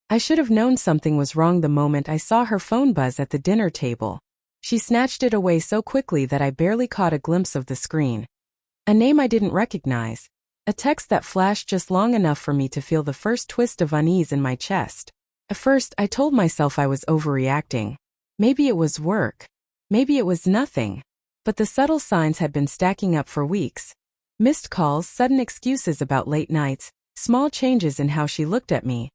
I should have known something was wrong the moment I saw her phone buzz at the dinner table. She snatched it away so quickly that I barely caught a glimpse of the screen. A name I didn't recognize. A text that flashed just long enough for me to feel the first twist of unease in my chest. At first, I told myself I was overreacting. Maybe it was work. Maybe it was nothing. But the subtle signs had been stacking up for weeks. Missed calls, sudden excuses about late nights, small changes in how she looked at me.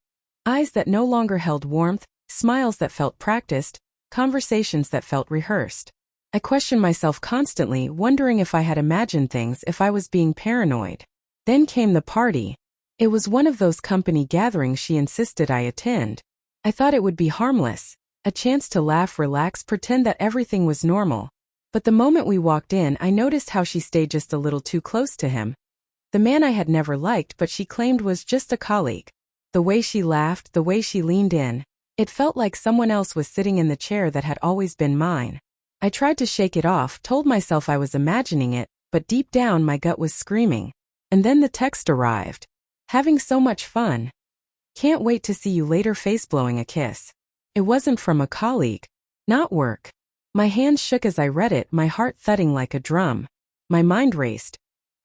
Eyes that no longer held warmth, smiles that felt practiced, conversations that felt rehearsed. I questioned myself constantly, wondering if I had imagined things, if I was being paranoid. Then came the party. It was one of those company gatherings she insisted I attend. I thought it would be harmless, a chance to laugh, relax, pretend that everything was normal. But the moment we walked in, I noticed how she stayed just a little too close to him. The man I had never liked but she claimed was just a colleague. The way she laughed, the way she leaned in, it felt like someone else was sitting in the chair that had always been mine. I tried to shake it off, told myself I was imagining it, but deep down my gut was screaming. And then the text arrived. Having so much fun. Can't wait to see you later, face blowing a kiss. It wasn't from a colleague. Not work. My hands shook as I read it, my heart thudding like a drum. My mind raced.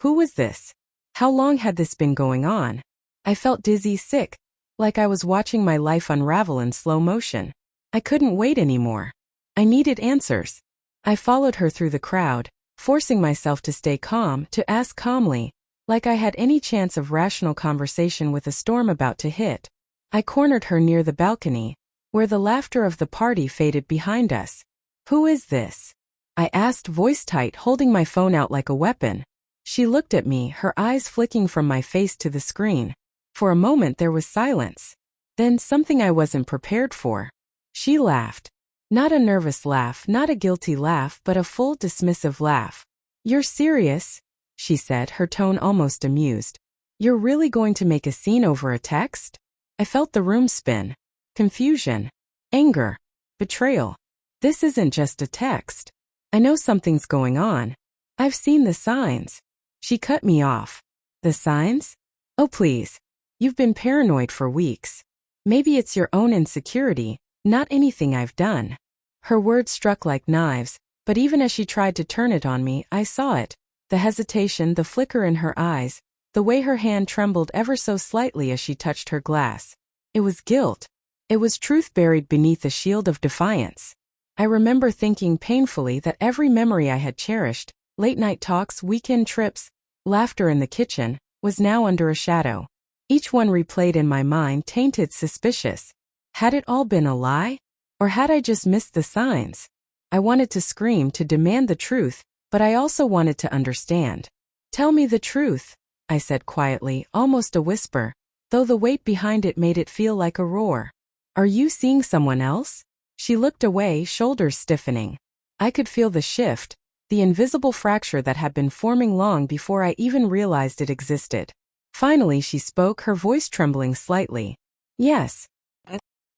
Who was this? How long had this been going on? I felt dizzy, sick, like I was watching my life unravel in slow motion. I couldn't wait anymore. I needed answers. I followed her through the crowd, forcing myself to stay calm, to ask calmly, like I had any chance of rational conversation with a storm about to hit. I cornered her near the balcony, where the laughter of the party faded behind us. Who is this? I asked, voice tight, holding my phone out like a weapon. She looked at me, her eyes flicking from my face to the screen. For a moment there was silence. Then something I wasn't prepared for. She laughed. Not a nervous laugh, not a guilty laugh, but a full, dismissive laugh. You're serious? She said, her tone almost amused. You're really going to make a scene over a text? I felt the room spin. Confusion. Anger. Betrayal. This isn't just a text. I know something's going on. I've seen the signs. She cut me off. The signs? Oh please. You've been paranoid for weeks. Maybe it's your own insecurity, not anything I've done. Her words struck like knives, but even as she tried to turn it on me, I saw it. The hesitation, the flicker in her eyes, the way her hand trembled ever so slightly as she touched her glass. It was guilt. It was truth buried beneath a shield of defiance. I remember thinking painfully that every memory I had cherished, late-night talks, weekend trips, laughter in the kitchen, was now under a shadow. Each one replayed in my mind, tainted, suspicious. Had it all been a lie? Or had I just missed the signs? I wanted to scream, to demand the truth, but I also wanted to understand. Tell me the truth, I said quietly, almost a whisper, though the weight behind it made it feel like a roar. Are you seeing someone else? She looked away, shoulders stiffening. I could feel the shift, the invisible fracture that had been forming long before I even realized it existed. Finally she spoke, her voice trembling slightly. Yes.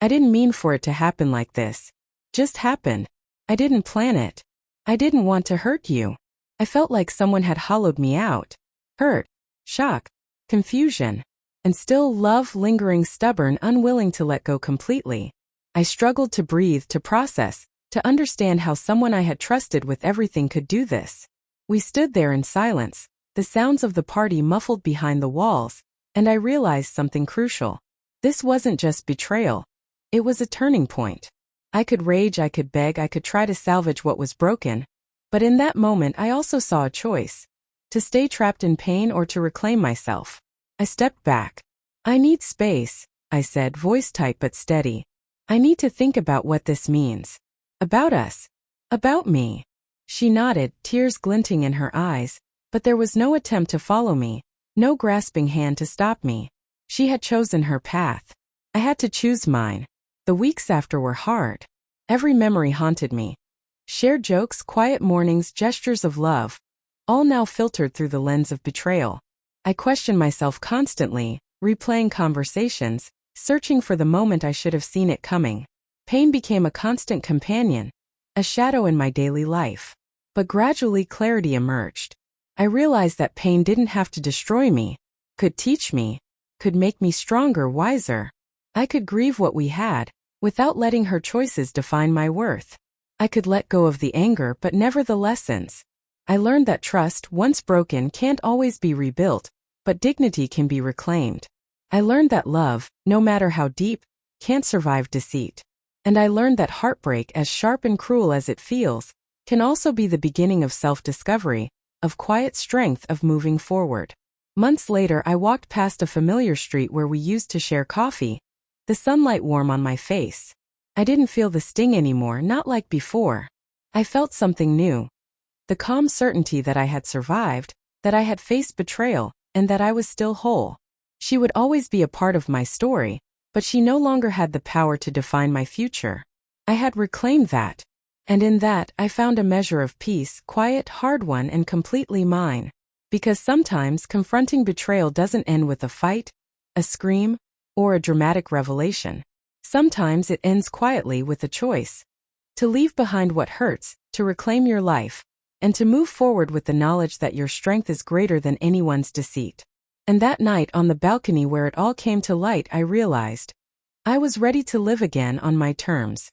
I didn't mean for it to happen like this. Just happened. I didn't plan it. I didn't want to hurt you. I felt like someone had hollowed me out. Hurt. Shock. Confusion. And still love, lingering, stubborn, unwilling to let go completely. I struggled to breathe, to process, to understand how someone I had trusted with everything could do this. We stood there in silence, the sounds of the party muffled behind the walls, and I realized something crucial. This wasn't just betrayal. It was a turning point. I could rage, I could beg, I could try to salvage what was broken. But in that moment I also saw a choice. To stay trapped in pain or to reclaim myself. I stepped back. I need space, I said, voice tight but steady. I need to think about what this means. About us. About me. She nodded, tears glinting in her eyes, but there was no attempt to follow me, no grasping hand to stop me. She had chosen her path. I had to choose mine. The weeks after were hard. Every memory haunted me. Shared jokes, quiet mornings, gestures of love, all now filtered through the lens of betrayal. I questioned myself constantly, replaying conversations, searching for the moment I should have seen it coming. Pain became a constant companion, a shadow in my daily life. But gradually clarity emerged. I realized that pain didn't have to destroy me, could teach me, could make me stronger, wiser. I could grieve what we had, without letting her choices define my worth. I could let go of the anger but never the lessons. I learned that trust, once broken, can't always be rebuilt, but dignity can be reclaimed. I learned that love, no matter how deep, can't survive deceit. And I learned that heartbreak, as sharp and cruel as it feels, can also be the beginning of self-discovery, of quiet strength, of moving forward. Months later, I walked past a familiar street where we used to share coffee, the sunlight warm on my face. I didn't feel the sting anymore, not like before. I felt something new. The calm certainty that I had survived, that I had faced betrayal, and that I was still whole. She would always be a part of my story, but she no longer had the power to define my future. I had reclaimed that. And in that, I found a measure of peace, quiet, hard one, and completely mine. Because sometimes confronting betrayal doesn't end with a fight, a scream, or a dramatic revelation. Sometimes it ends quietly with a choice. To leave behind what hurts, to reclaim your life, and to move forward with the knowledge that your strength is greater than anyone's deceit. And that night on the balcony where it all came to light, I realized I was ready to live again on my terms.